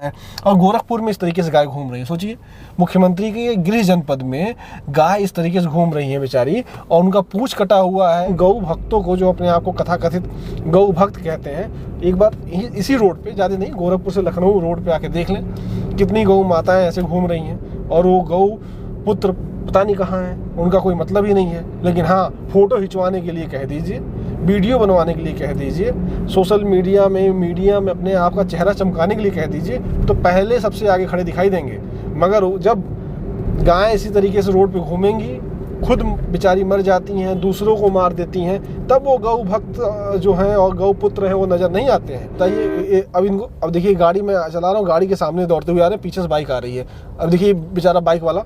हैं। और गोरखपुर में इस तरीके से गाय घूम रही है। सोचिए, मुख्यमंत्री के गृह जनपद में गाय इस तरीके से घूम रही है बेचारी, और उनका पूंछ कटा हुआ है। गौ भक्तों को, जो अपने आप को कथाकथित गौ भक्त कहते हैं, एक बार इसी रोड पे, ज़्यादा नहीं, गोरखपुर से लखनऊ रोड पे आके देख लें कितनी गौ माताएं ऐसे घूम रही हैं। और वो गौ पुत्र पता नहीं कहाँ हैं, उनका कोई मतलब ही नहीं है। लेकिन हाँ, फोटो खिंचवाने के लिए कह दीजिए, वीडियो बनवाने के लिए कह दीजिए, सोशल मीडिया में अपने आप का चेहरा चमकाने के लिए कह दीजिए, तो पहले सबसे आगे खड़े दिखाई देंगे। मगर जब गायें इसी तरीके से रोड पे घूमेंगी, खुद बेचारी मर जाती हैं, दूसरों को मार देती हैं, तब वो गौ भक्त जो हैं और गौ पुत्र हैं वो नज़र नहीं आते हैं। बताइए, अब देखिए, गाड़ी में चला रहा हूँ, गाड़ी के सामने दौड़ते हुए आ रहे हैं, पीछे से बाइक आ रही है। अब देखिए, बेचारा बाइक वाला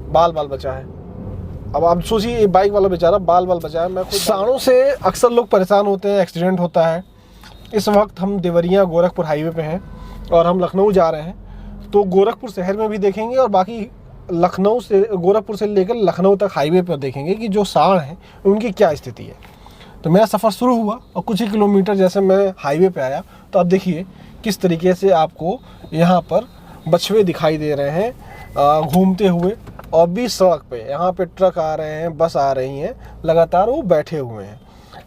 बाल बचा है। अब आप सोचिए, बाइक वाला बेचारा बाल बचा है। मैं खुद सांडों से अक्सर लोग परेशान होते हैं, एक्सीडेंट होता है। इस वक्त हम देवरिया गोरखपुर हाईवे पे हैं और हम लखनऊ जा रहे हैं, तो गोरखपुर शहर में भी देखेंगे और बाकी लखनऊ से, गोरखपुर से लेकर लखनऊ तक हाईवे पर देखेंगे कि जो सांड हैं उनकी क्या स्थिति है। तो मेरा सफ़र शुरू हुआ और कुछ ही किलोमीटर जैसे मैं हाईवे पे आया, तो अब देखिए किस तरीके से आपको यहाँ पर बछवे दिखाई दे रहे हैं घूमते हुए। और भी सड़क पे, यहाँ पे ट्रक आ रहे हैं, बस आ रही हैं, लगातार वो बैठे हुए हैं।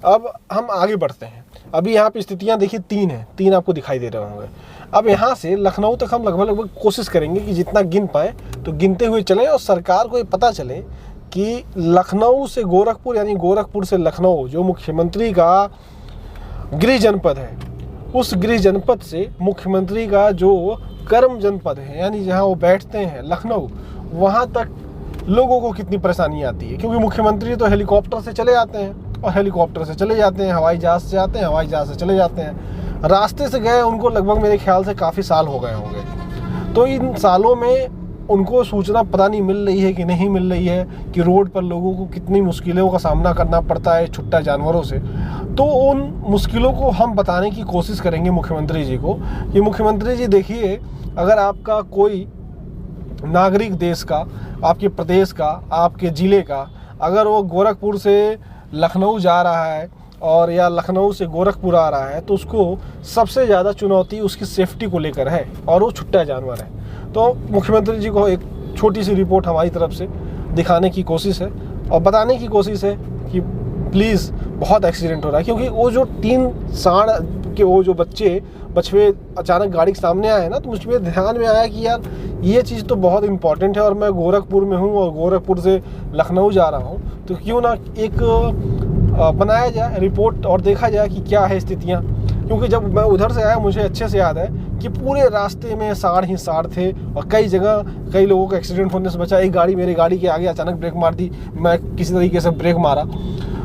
अब हम आगे बढ़ते हैं। अभी यहाँ पे स्थितियाँ देखिए, 3 हैं, 3 आपको दिखाई दे रहे होंगे। अब यहाँ से लखनऊ तक हम लगभग कोशिश करेंगे कि जितना गिन पाएँ तो गिनते हुए चलें, और सरकार को ये पता चले कि लखनऊ से गोरखपुर, यानी गोरखपुर से लखनऊ, जो मुख्यमंत्री का गृह जनपद है, उस गृह जनपद से मुख्यमंत्री का जो कर्म जनपद है, यानी जहाँ वो बैठते हैं लखनऊ, वहाँ तक लोगों को कितनी परेशानी आती है। क्योंकि मुख्यमंत्री तो हेलीकॉप्टर से चले जाते हैं, और हेलीकॉप्टर से चले जाते हैं, हवाई जहाज़ से जाते हैं, हवाई जहाज़ से चले जाते हैं। रास्ते से गए उनको लगभग मेरे ख्याल से काफ़ी साल हो गए होंगे। तो इन सालों में उनको सूचना पता नहीं मिल रही है कि नहीं मिल रही है कि रोड पर लोगों को कितनी मुश्किलों का सामना करना पड़ता है छुट्टा जानवरों से। तो उन मुश्किलों को हम बताने की कोशिश करेंगे मुख्यमंत्री जी को कि मुख्यमंत्री जी देखिए, अगर आपका कोई नागरिक देश का, आपके प्रदेश का, आपके ज़िले का, अगर वो गोरखपुर से लखनऊ जा रहा है और या लखनऊ से गोरखपुर आ रहा है, तो उसको सबसे ज़्यादा चुनौती उसकी सेफ्टी को लेकर है, और वो छुट्टा जानवर है। तो मुख्यमंत्री जी को एक छोटी सी रिपोर्ट हमारी तरफ से दिखाने की कोशिश है और बताने की कोशिश है कि प्लीज़, बहुत एक्सीडेंट हो रहा है। क्योंकि वो जो 3 सांड के वो जो बछवे अचानक गाड़ी के सामने आए ना, तो मुझे ध्यान में आया कि यार ये चीज़ तो बहुत इम्पॉर्टेंट है, और मैं गोरखपुर में हूँ और गोरखपुर से लखनऊ जा रहा हूँ, तो क्यों ना एक बनाया जाए रिपोर्ट और देखा जाए कि क्या है स्थितियाँ। क्योंकि जब मैं उधर से आया, मुझे अच्छे से याद है कि पूरे रास्ते में सांड ही सांड थे, और कई जगह कई लोगों का एक्सीडेंट होने से बचा। एक गाड़ी मेरी गाड़ी के आगे अचानक ब्रेक मार दी, मैं किसी तरीके से ब्रेक मारा।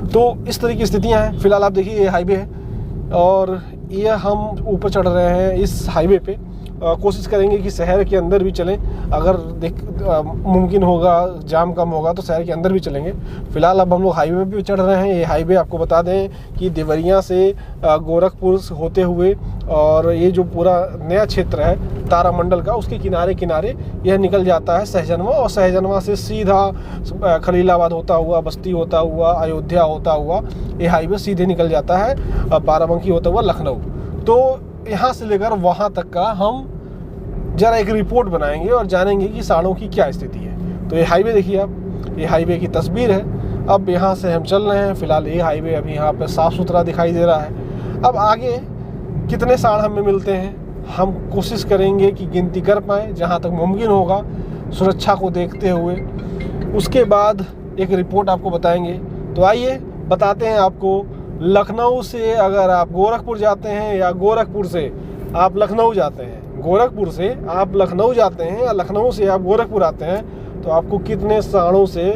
तो इस तरह की स्थितियाँ हैं। फिलहाल आप देखिए, ये हाईवे है और ये हम ऊपर चढ़ रहे हैं इस हाईवे पे। कोशिश करेंगे कि शहर के अंदर भी चलें, अगर मुमकिन होगा, जाम कम होगा तो शहर के अंदर भी चलेंगे। फ़िलहाल अब हम लोग हाईवे पे चढ़ रहे हैं। ये हाईवे आपको बता दें कि देवरिया से गोरखपुर होते हुए, और ये जो पूरा नया क्षेत्र है तारामंडल का, उसके किनारे किनारे यह निकल जाता है सहजनवा, और सहजनवा से सीधा खलीलाबाद होता हुआ, बस्ती होता हुआ, अयोध्या होता हुआ ये हाईवे सीधे निकल जाता है बाराबंकी होता हुआ लखनऊ। तो यहाँ से लेकर वहाँ तक का हम जरा एक रिपोर्ट बनाएंगे और जानेंगे कि सांडों की क्या स्थिति है। तो ये हाईवे देखिए आप, ये हाईवे की तस्वीर है। अब यहाँ से हम चल रहे हैं। फ़िलहाल ये हाईवे अभी यहाँ पे साफ़ सुथरा दिखाई दे रहा है। अब आगे कितने सांड हमें मिलते हैं, हम कोशिश करेंगे कि गिनती कर पाएँ जहाँ तक मुमकिन होगा, सुरक्षा को देखते हुए। उसके बाद एक रिपोर्ट आपको बताएंगे। तो आइए बताते हैं आपको, लखनऊ से अगर आप गोरखपुर जाते हैं या गोरखपुर से आप लखनऊ जाते हैं, गोरखपुर से आप लखनऊ जाते हैं या लखनऊ से आप गोरखपुर आते हैं, तो आपको कितने सांडों से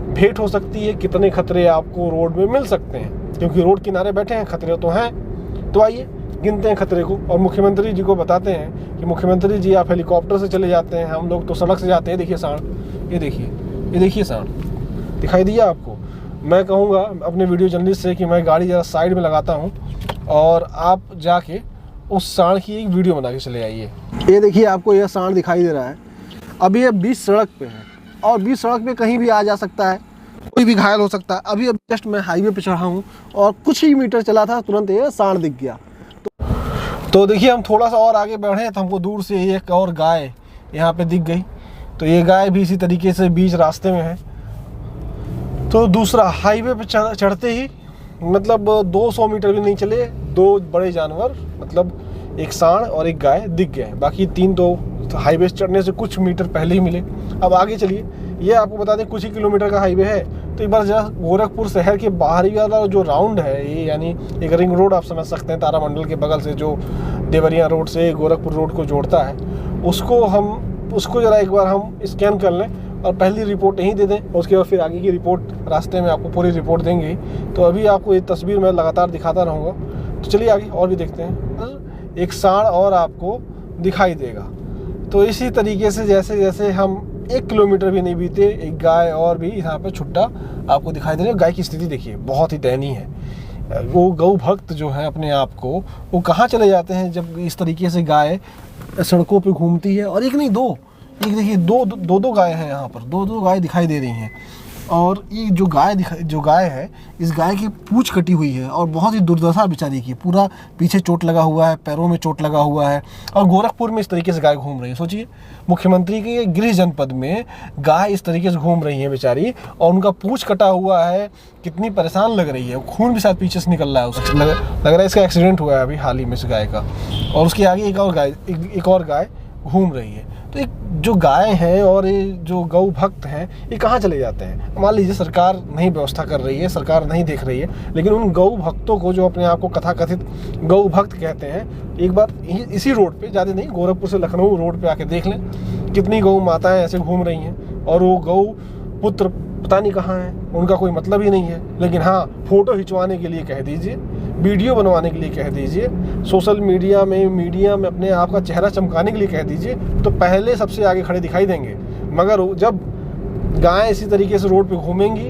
भेंट हो सकती है, कितने खतरे आपको रोड में मिल सकते हैं। क्योंकि रोड किनारे बैठे हैं, खतरे तो हैं। तो आइए गिनते हैं खतरे को और मुख्यमंत्री जी को बताते हैं कि मुख्यमंत्री जी आप हेलीकॉप्टर से चले जाते हैं, हम लोग तो सड़क से जाते हैं। देखिए सांड, ये देखिए सांड दिखाई दिया आपको। मैं कहूँगा अपने वीडियो जर्नलिस्ट से कि मैं गाड़ी ज़रा साइड में लगाता हूँ और आप जाके उस सांड की एक वीडियो बना के चले आइए। ये देखिए आपको यह सांड दिखाई दे रहा है। अभी ये बीच सड़क पे है और बीच सड़क पे कहीं भी आ जा सकता है, कोई भी घायल हो सकता है। अभी जस्ट मैं हाईवे पे चढ़ा हूँ और कुछ ही मीटर चला था, तुरंत ये सांड दिख गया। तो देखिए हम थोड़ा सा और आगे बढ़े तो हमको दूर से एक और गाय यहाँ पे दिख गई। तो ये गाय भी इसी तरीके से बीच रास्ते में है। तो दूसरा हाईवे पे चढ़ते ही मतलब 200 मीटर भी नहीं चले, दो बड़े जानवर मतलब एक सांड और एक गाय दिख गए। बाकी तीन तो हाईवे चढ़ने से कुछ मीटर पहले ही मिले। अब आगे चलिए, ये आपको बता दें कुछ ही किलोमीटर का हाईवे है। तो एक बार जरा गोरखपुर शहर के बाहरी वाला जो राउंड है, ये यानी एक रिंग रोड आप समझ सकते हैं, तारामंडल के बगल से जो देवरिया रोड से गोरखपुर रोड को जोड़ता है, उसको ज़रा एक बार हम स्कैन कर लें और पहली रिपोर्ट यहीं दे दें। उसके बाद फिर आगे की रिपोर्ट रास्ते में आपको पूरी रिपोर्ट देंगे। तो अभी आपको ये तस्वीर मैं लगातार दिखाता रहूँगा। तो चलिए आगे और भी देखते हैं। एक सांड और आपको दिखाई देगा। तो इसी तरीके से जैसे जैसे हम 1 किलोमीटर भी नहीं बीते, एक गाय और भी यहाँ पे छुट्टा आपको दिखाई दे रही है। गाय की स्थिति देखिए बहुत ही दयनीय है। वो गौ भक्त जो है अपने आप को, वो कहाँ चले जाते हैं जब इस तरीके से गाय सड़कों पे घूमती है। और एक नहीं दो, एक देखिए दो गाय हैं यहाँ पर, दो गाय दिखाई दे रही हैं। और ये जो गाय है, इस गाय की पूंछ कटी हुई है और बहुत ही दुर्दशा बेचारी की, पूरा पीछे चोट लगा हुआ है, पैरों में चोट लगा हुआ है। और गोरखपुर में इस तरीके से गाय घूम रही है। सोचिए मुख्यमंत्री के गृह जनपद में गाय इस तरीके से घूम रही है बेचारी, और उनका पूंछ कटा हुआ है, कितनी परेशान लग रही है। खून भी शायद पीछे से निकल रहा है उसका, लग रहा है इसका एक्सीडेंट हुआ है अभी हाल ही में इस गाय का। और उसके आगे एक और गाय घूम रही है। तो एक जो गाय है और ये जो गौ भक्त हैं, ये कहाँ चले जाते हैं। मान लीजिए सरकार नहीं व्यवस्था कर रही है, सरकार नहीं देख रही है, लेकिन उन गौ भक्तों को जो अपने आप को तथाकथित गौ भक्त कहते हैं, एक बार इसी रोड पे, ज़्यादा नहीं, गोरखपुर से लखनऊ रोड पे आके देख लें कितनी गौ माताएं ऐसे घूम रही हैं। और वो गौ पुत्र पता नहीं कहाँ हैं, उनका कोई मतलब ही नहीं है। लेकिन हाँ, फ़ोटो खिंचवाने के लिए कह दीजिए, वीडियो बनवाने के लिए कह दीजिए, सोशल मीडिया में अपने आप का चेहरा चमकाने के लिए कह दीजिए, तो पहले सबसे आगे खड़े दिखाई देंगे। मगर जब गायें इसी तरीके से रोड पे घूमेंगी,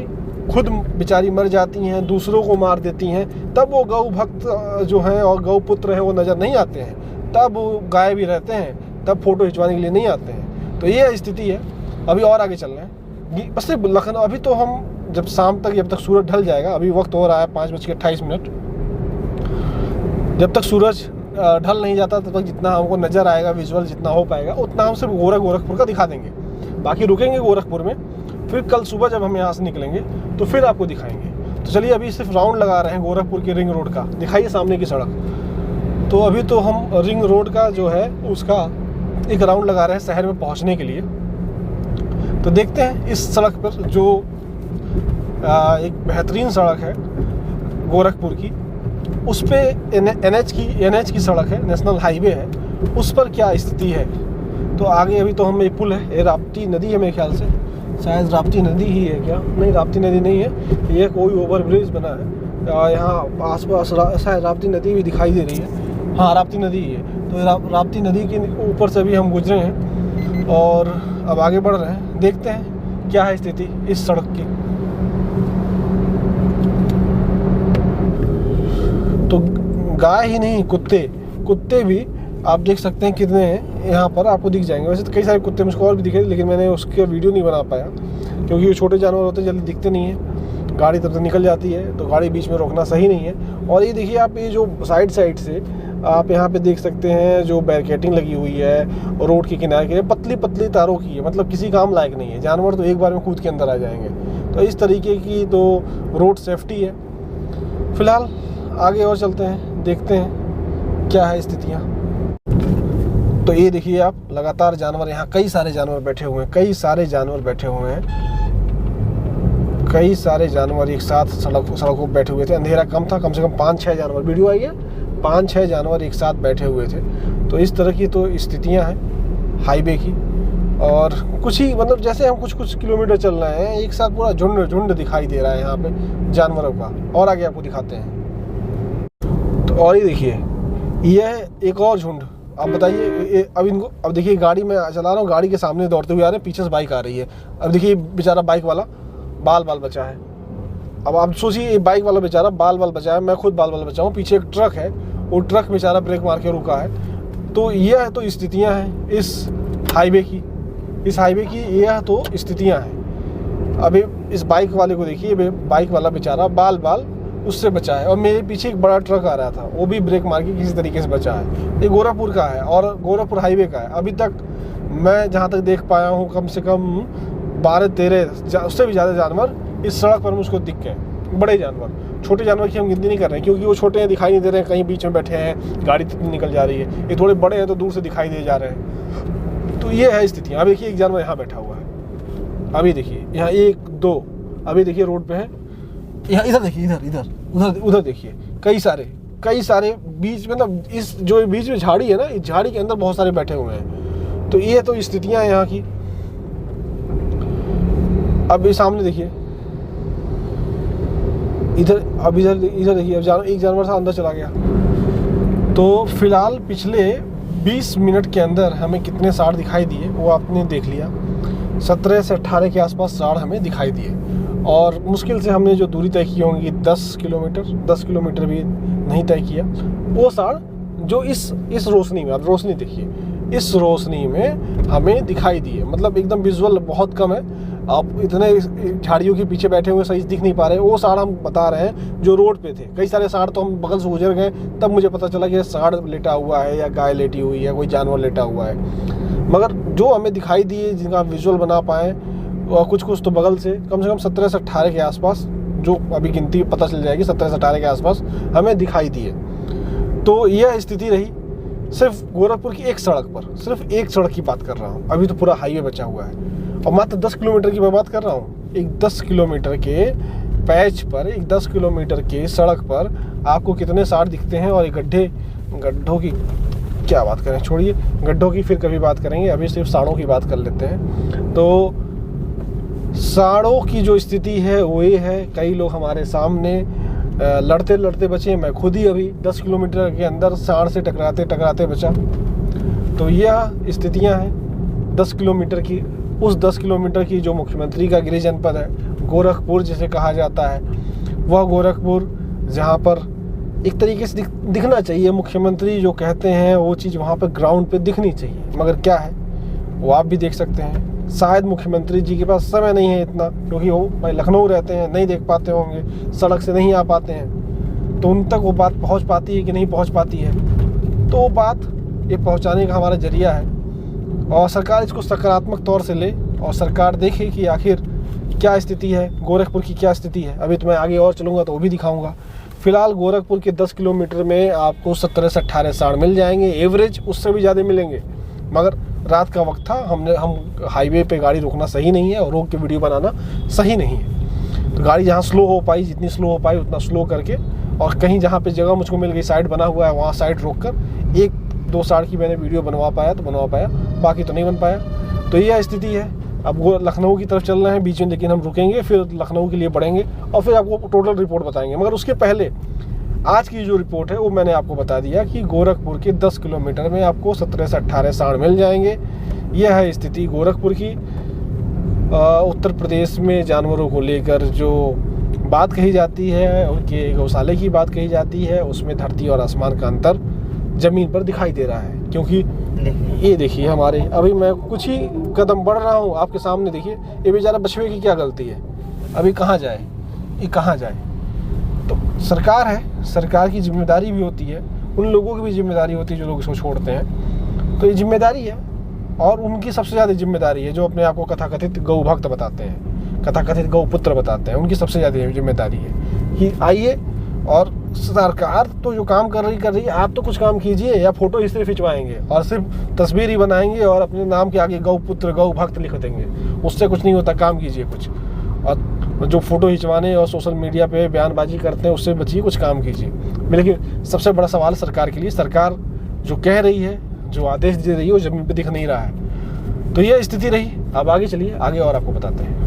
खुद बेचारी मर जाती हैं, दूसरों को मार देती हैं, तब वो गौ भक्त जो हैं और गौ पुत्र हैं वो नज़र नहीं आते हैं। तब गाय भी रहते हैं, तब फ़ोटो खिंचवाने के लिए नहीं आते हैं। तो ये स्थिति है। अभी और आगे चल रहे हैं, बस सिर्फ लखनऊ। अभी तो हम जब शाम तक, जब तक सूरज ढल जाएगा, अभी वक्त हो रहा है 5:28, जब तक सूरज ढल नहीं जाता तब तक जितना हमको नज़र आएगा, विजुअल जितना हो पाएगा, उतना हम सिर्फ गोरखपुर का दिखा देंगे। बाकी रुकेंगे गोरखपुर में, फिर कल सुबह जब हम यहाँ से निकलेंगे तो फिर आपको दिखाएंगे। तो चलिए अभी सिर्फ राउंड लगा रहे हैं गोरखपुर के रिंग रोड का। दिखाइए सामने की सड़क। तो अभी तो हम रिंग रोड का जो है उसका एक राउंड लगा रहे हैं शहर में पहुँचने के लिए। तो देखते हैं इस सड़क पर जो एक बेहतरीन सड़क है गोरखपुर की, उस पे NH की सड़क है, नेशनल हाईवे है, उस पर क्या स्थिति है। तो आगे अभी तो हम एक पुल है, ये राप्ती नदी है मेरे ख्याल से, शायद राप्ती नदी ही है क्या, नहीं राप्ती नदी नहीं है, ये कोई ओवरब्रिज बना है। यहाँ आसपास शायद राप्ती नदी भी दिखाई दे रही है। हाँ, राप्ती नदी ही है। तो राप्ती नदी के ऊपर से भी हम गुजरे हैं और अब आगे बढ़ रहे हैं। देखते हैं क्या है स्थिति इस सड़क की। तो गाय ही नहीं, कुत्ते भी आप देख सकते हैं कितने हैं यहाँ पर, आपको दिख जाएंगे। वैसे तो कई सारे कुत्ते मुझको और भी दिखे, लेकिन मैंने उसके वीडियो नहीं बना पाया क्योंकि ये छोटे जानवर होते हैं, जल्दी दिखते नहीं हैं, गाड़ी तब तक निकल जाती है, तो गाड़ी बीच में रोकना सही नहीं है। और ये देखिए आप, ये जो साइड से आप यहाँ पे देख सकते हैं जो बैरिकेडिंग लगी हुई है और रोड के किनारे पतली तारों की है, मतलब किसी काम लायक नहीं है। जानवर तो एक बार में कूद के अंदर आ जाएंगे। तो इस तरीके की तो रोड सेफ्टी है। फिलहाल आगे और चलते हैं, देखते हैं क्या है स्थितियाँ। तो ये देखिए आप, लगातार जानवर, यहाँ कई सारे जानवर बैठे हुए हैं, कई सारे जानवर एक साथ सड़कों पर बैठे हुए थे। अंधेरा कम था, कम से कम 5-6 जानवर, वीडियो आई है, 5-6 जानवर एक साथ बैठे हुए थे। तो इस तरह की तो स्थितियाँ हैं हाईवे की। और कुछ ही मतलब जैसे हम कुछ किलोमीटर चल रहे हैं, एक साथ पूरा झुंड दिखाई दे रहा है यहाँ पे जानवरों का। और आगे आपको दिखाते हैं। तो और ये देखिए, यह एक और झुंड। अब बताइए, अब देखिए गाड़ी में चला रहा हूँ, गाड़ी के सामने दौड़ते हुए आ रहे हैं, पीछे से बाइक आ रही है। अब देखिए बेचारा बाइक वाला बाल बचा है। अब आप सोचिए, बाइक वाला बेचारा बाल बचा है, मैं खुद बाल बचा हूँ। पीछे एक ट्रक है, वो ट्रक बेचारा ब्रेक मार के रुका है। तो यह तो स्थितियाँ हैं इस हाईवे की, यह तो स्थितियाँ हैं। अभी इस बाइक वाले को देखिए, बाइक वाला बेचारा बाल उससे बचा है। और मेरे पीछे एक बड़ा ट्रक आ रहा था, वो भी ब्रेक मार के किसी तरीके से बचा है। ये गोरखपुर का है और गोरखपुर हाईवे का है। अभी तक मैं जहाँ तक देख पाया हूँ कम से कम 12-13 उससे भी ज़्यादा जानवर इस सड़क पर मुझको दिख गए, बड़े जानवर। छोटे जानवर की हम गिनती नहीं कर रहे हैं क्योंकि वो छोटे हैं, दिखाई नहीं दे रहे हैं, कहीं बीच में बैठे हैं, गाड़ी निकल जा रही है। ये थोड़े बड़े हैं तो दूर से दिखाई दे जा रहे हैं। तो ये है स्थिति। अभी देखिए एक जानवर यहाँ बैठा हुआ है, अभी देखिए यहाँ 1 2, अभी देखिए रोड पे है, यहाँ इधर देखिए, इधर उधर देखिए, कई सारे बीच में, मतलब इस जो बीच में झाड़ी है ना, इस झाड़ी के अंदर बहुत सारे बैठे हुए हैं। तो ये तो स्थितियाँ हैं यहाँ की। अब ये सामने देखिए, इधर देखिए, अब एक जानवर था अंदर चला गया। तो फिलहाल पिछले 20 मिनट के अंदर हमें कितने सांड दिखाई दिए वो आपने देख लिया। 17 से 18 के आसपास सांड हमें दिखाई दिए और मुश्किल से हमने जो दूरी तय की होंगी 10 किलोमीटर भी नहीं तय किया। वो सांड जो इस रोशनी में, अब रोशनी देखिए, इस रोशनी में हमें दिखाई दिए, मतलब एकदम विजुअल बहुत कम है। आप इतने झाड़ियों के पीछे बैठे हुए सही दिख नहीं पा रहे। वो सांड हम बता रहे हैं जो रोड पे थे। कई सारे सांड तो हम बगल से गुजर गए, तब मुझे पता चला कि सांड लेटा हुआ है या गाय लेटी हुई है, कोई जानवर लेटा हुआ है। मगर जो हमें दिखाई दिए, जिनका विजुअल बना पाए, और कुछ तो बगल से कम 17 से 18 के आसपास, जो अभी गिनती पता चल जाएगी, 17 से 18 के आसपास हमें दिखाई दिए। तो यह स्थिति रही सिर्फ गोरखपुर की एक सड़क पर। सिर्फ एक सड़क की बात कर रहा हूँ, अभी तो पूरा हाईवे बचा हुआ है और मात्र 10 किलोमीटर की मैं बात कर रहा हूँ। एक 10 किलोमीटर के पैच पर, एक 10 किलोमीटर के सड़क पर आपको कितने सांड दिखते हैं। और गड्ढों की क्या बात करें, छोड़िए, गड्ढों की फिर कभी बात करेंगे, अभी सिर्फ सांडों की बात कर लेते हैं। तो सांडों की जो स्थिति है वो ये है, कई लोग हमारे सामने लड़ते बचे। मैं खुद ही अभी 10 किलोमीटर के अंदर सांड से टकराते बचा। तो यह स्थितियां हैं 10 किलोमीटर की। उस 10 किलोमीटर की जो मुख्यमंत्री का गृह जनपद है, गोरखपुर जिसे कहा जाता है, वह गोरखपुर जहाँ पर एक तरीके से दिखना चाहिए, मुख्यमंत्री जो कहते हैं वो चीज़ वहाँ पर ग्राउंड पे दिखनी चाहिए। मगर क्या है वो आप भी देख सकते हैं। शायद मुख्यमंत्री जी के पास समय नहीं है इतना, क्योंकि वो भाई लखनऊ रहते हैं, नहीं देख पाते होंगे, सड़क से नहीं आ पाते हैं। तो उन तक वो बात पहुँच पाती है कि नहीं पहुँच पाती है, तो वो बात ये पहुँचाने का हमारा जरिया है। और सरकार इसको सकारात्मक तौर से ले और सरकार देखे कि आखिर क्या स्थिति है, गोरखपुर की क्या स्थिति है। अभी तो मैं आगे और चलूँगा तो वो भी दिखाऊँगा। फिलहाल गोरखपुर के 10 किलोमीटर में आपको 17 से 18 सांड मिल जाएंगे, एवरेज उससे भी ज़्यादा मिलेंगे। मगर रात का वक्त था, हम हाईवे पे गाड़ी रोकना सही नहीं है और रोक के वीडियो बनाना सही नहीं है। तो गाड़ी जहाँ स्लो हो पाई, जितनी स्लो हो पाई उतना स्लो करके, और कहीं जहाँ पे जगह मुझको मिल गई, साइड बना हुआ है, वहाँ साइड रोक कर 1-2 सांड की मैंने वीडियो बनवा पाया, बाकी तो नहीं बन पाया। तो यह स्थिति है। अब वो लखनऊ की तरफ चल रहे हैं बीच में, लेकिन हम रुकेंगे, फिर लखनऊ के लिए बढ़ेंगे और फिर आपको टोटल रिपोर्ट बताएंगे। मगर उसके पहले आज की जो रिपोर्ट है वो मैंने आपको बता दिया कि गोरखपुर के 10 किलोमीटर में आपको 17 से 18 सांड मिल जाएंगे। यह है स्थिति गोरखपुर की। उत्तर प्रदेश में जानवरों को लेकर जो बात कही जाती है, उनके गौशाले की बात कही जाती है, उसमें धरती और आसमान का अंतर ज़मीन पर दिखाई दे रहा है। क्योंकि ये देखिए, हमारे अभी मैं कुछ ही कदम बढ़ रहा हूँ आपके सामने, देखिए ये बेचारा बछड़े की क्या गलती है, अभी कहाँ जाए, ये कहाँ जाए। तो सरकार है, सरकार की जिम्मेदारी भी होती है, उन लोगों की भी जिम्मेदारी होती है जो लोग इसको छोड़ते हैं। तो ये जिम्मेदारी है और उनकी सबसे ज़्यादा जिम्मेदारी है जो अपने आप को कथाकथित गौ भक्त बताते हैं, कथाकथित गौ पुत्र बताते हैं। उनकी सबसे ज़्यादा जिम्मेदारी है कि आइए, और सरकार तो जो काम कर रही है, आप तो कुछ काम कीजिए, या फोटो इसलिए खिंचवाएंगे और सिर्फ तस्वीर ही बनाएंगे और अपने नाम के आगे गौ पुत्र गौ भक्त लिख देंगे, उससे कुछ नहीं होता। काम कीजिए कुछ, और जो फोटो खिंचवाने और सोशल मीडिया पे बयानबाजी करते हैं उससे बचिए, कुछ काम कीजिए। लेकिन सबसे बड़ा सवाल सरकार के लिए, सरकार जो कह रही है, जो आदेश दे रही है, वो जमीन पे दिख नहीं रहा है। तो ये स्थिति रही। अब आगे चलिए, आगे और आपको बताते हैं।